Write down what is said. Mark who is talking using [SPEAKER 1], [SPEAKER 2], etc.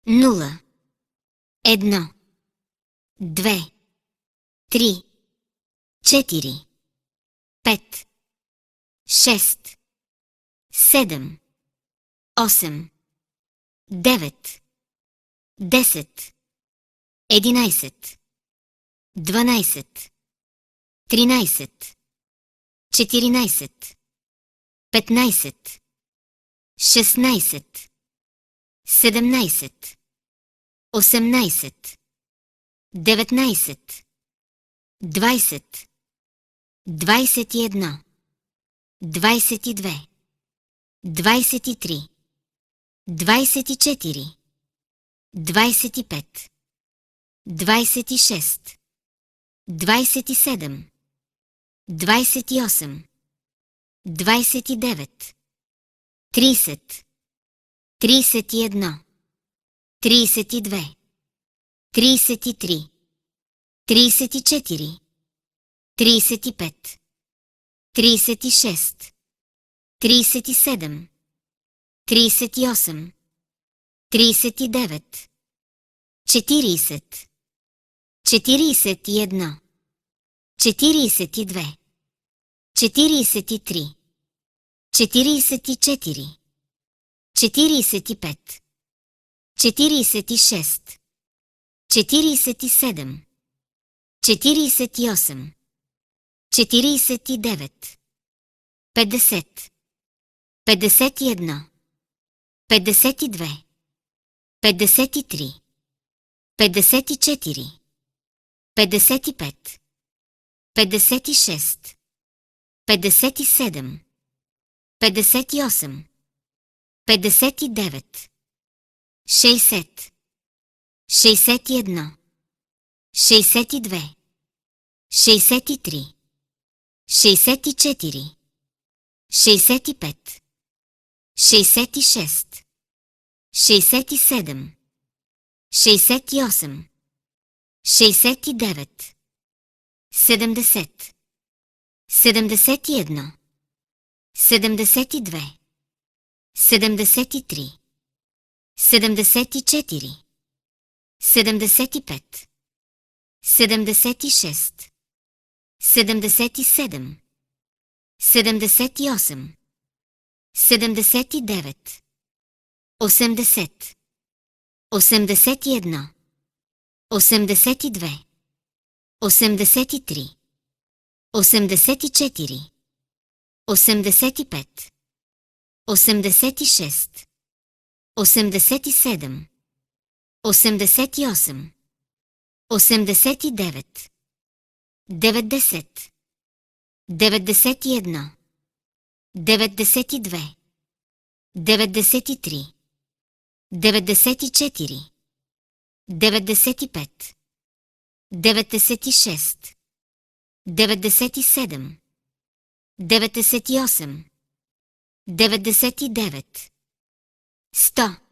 [SPEAKER 1] Нула. 1, 2, 3, 4, 5, 6, 7, 8, 9, 10, 11, 12, 13, 14, 15, 16, 17, 18, 19, 20, 21, 22, 23, 24, 25, 26, 27, 28, 29, 30, 31, 32, 33, 34, 35, 36, 37, 38, 39, 40, 41, 42, 43, 44, 45, 46, 47, 48, 49, 50, 51, 52, 53, 54, 55, 56, 57, 58, 59, 60, 61, 62, 63, 64, 65, 66, 67, 68, 69, 70, 71, 72, 73, 74, 75, 76, 77, 78, 79, 80, 81, 82, 83, 84, 85, 86, 87, 88, 89, 90, 91, 92, 93, 94, 95, 96, 97, 98, 99, 100.